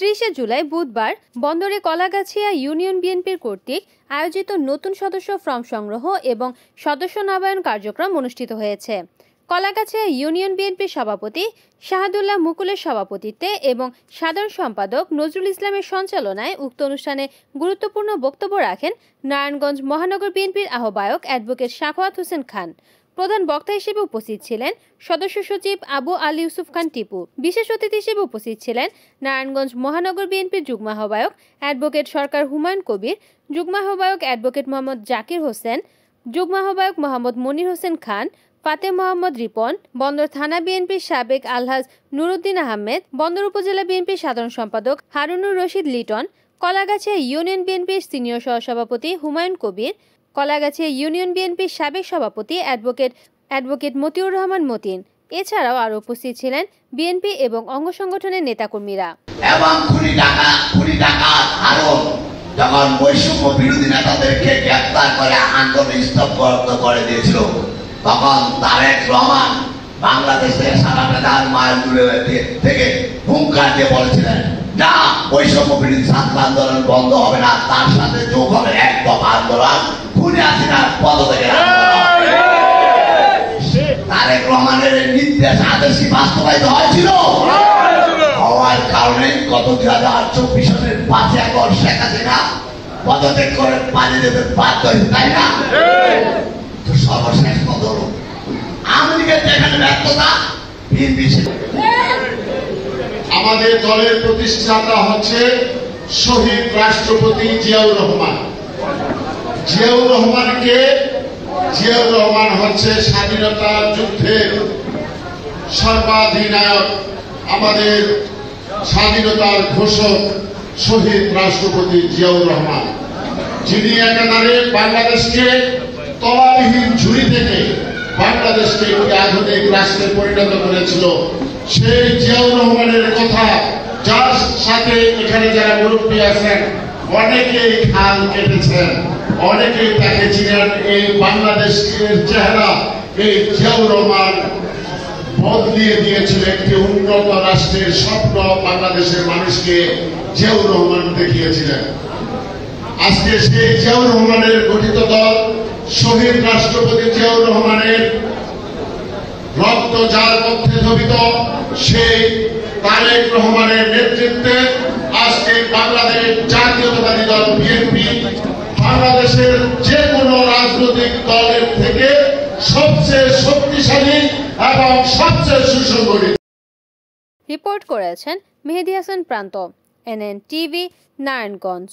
30 জুলাই বুধবার বন্দরে কলাগাছিয়া ইউনিয়ন বিএনপির কর্তৃক আয়োজিত নতুন সদস্য ফর্ম সংগ্রহ এবং সদস্য নবায়ন কার্যক্রম অনুষ্ঠিত হয়েছে। কলাগাছিয়া ইউনিয়ন বিএনপির সভাপতি শাহাদুল্লাহ মুকুলের সভাপতিত্বে এবং সাধারণ সম্পাদক নজরুল ইসলামের সঞ্চালনায় উক্ত অনুষ্ঠানে গুরুত্বপূর্ণ বক্তব্য রাখেন নারায়ণগঞ্জ মহানগর বিএনপির আহ্বায়ক অ্যাডভোকেট সাখাওয়াত হোসেন খান। প্রধান বক্তা হিসেবে উপস্থিত ছিলেন সদস্য সচিব আবু আলী ইউসুফ খান টিপু। বিশেষ অতিথি হিসেবে উপস্থিত ছিলেন নারায়ণগঞ্জ মহানগর বিএনপির যুগ্ম আহ্বায়ক অ্যাডভোকেট সরকার হুমায়ুন কবির, যুগ্ম আহ্বায়ক অ্যাডভোকেট মোহাম্মদ জাকির হোসেন, যুগ্ম আহ্বায়ক মোহাম্মদ মনির হোসেন খান, ফাতে মোহাম্মদ রিপন, বন্দর থানা বিএনপির সাবেক আলহাজ নুরুদ্দিন আহমেদ, বন্দর উপজেলা বিএনপির সাধারণ সম্পাদক হারুনুর রশিদ লিটন, কলাগাছিয়া ইউনিয়ন বিএনপির সিনিয়র সহসভাপতি হুমায়ুন কবির, কলাগাছিয়া ইউনিয়ন বিএনপির সাবেক সভাপতি অ্যাডভোকেট মতিউর রহমান মতিন। এছাড়াও আরো উপস্থিত ছিলেন বিএনপি এবং অঙ্গ সংগঠনের নেতাকর্মীরা। এবং যখন বৈষম্য বিরোধী নেতাদেরকে গ্রেপ্তার করে আন্দোলন স্তব্ধ করে দিয়েছিল, তখন তারেক রহমান বাংলাদেশের সারাটার মায়াপুরে থেকে হুঙ্কার দিয়ে বলেছিলেন, না, বৈষম্য বিরোধী ছাত্র আন্দোলন বন্ধ হবে না, তার সাথে যোগ হবে এক দফা আন্দোলন, খুনি হাসিনার পদত্যাগের আন্দোলন। তারেক রহমানের নির্দেশ আদেশই বাস্তবায়িত হয়েছিল। হওয়ার কারণে গত 2024 সালের 5 আগস্ট শেখ হাসিনা পদত্যাগ করে পালিয়ে যেতে বাধ্য হয়েছে, তাই না? তো সর্বশেষ কত আমেরিকার যেখানে ব্যর্থতা, আমাদের দলের প্রতিষ্ঠাতা হচ্ছে শহীদ রাষ্ট্রপতি জিয়াউর রহমান। জিয়াউর রহমান হচ্ছে স্বাধীনতা যুদ্ধের সর্বাধিনায়ক, আমাদের স্বাধীনতার ঘোষক শহীদ রাষ্ট্রপতি জিয়াউর রহমান, যিনি একাধারে বাংলাদেশকে তলাবিহীন ঝুড়ি থেকে বাংলাদেশকে একটি আধুনিক রাষ্ট্রে পরিণত করেছিল। সেই জিয়াউর রহমানের কথা, যার সাথে এখানে যারা মুরব্বী আছেন অনেকেই খাল কেটেছেন, অনেকেই তাকে চিনেন। এই বাংলাদেশের চেহারা এই জিয়াউর রহমান বদলিয়ে দিয়েছিল। একটি উন্নত রাষ্ট্রের স্বপ্ন বাংলাদেশের মানুষকে জিয়াউর রহমান দেখিয়েছিলেন। আজকে সেই জিয়াউর রহমানের গঠিত দল, শহীদ রাষ্ট্রপতি জিয়াউর রহমানের রক্ত যার মধ্যে ধাবিত, সেই তারেক রহমানের নেতৃত্বে আজকে বাংলাদেশ জাতীয়তাবাদী দল বিএনপি বাংলাদেশের যে কোনো রাজনৈতিক দলের থেকে সবচেয়ে শক্তিশালী এবং সবচেয়ে সুসংগঠিত। রিপোর্ট করেছেন মেহেদী হাসান প্রান্ত, NN টিভি, নারায়ণগঞ্জ।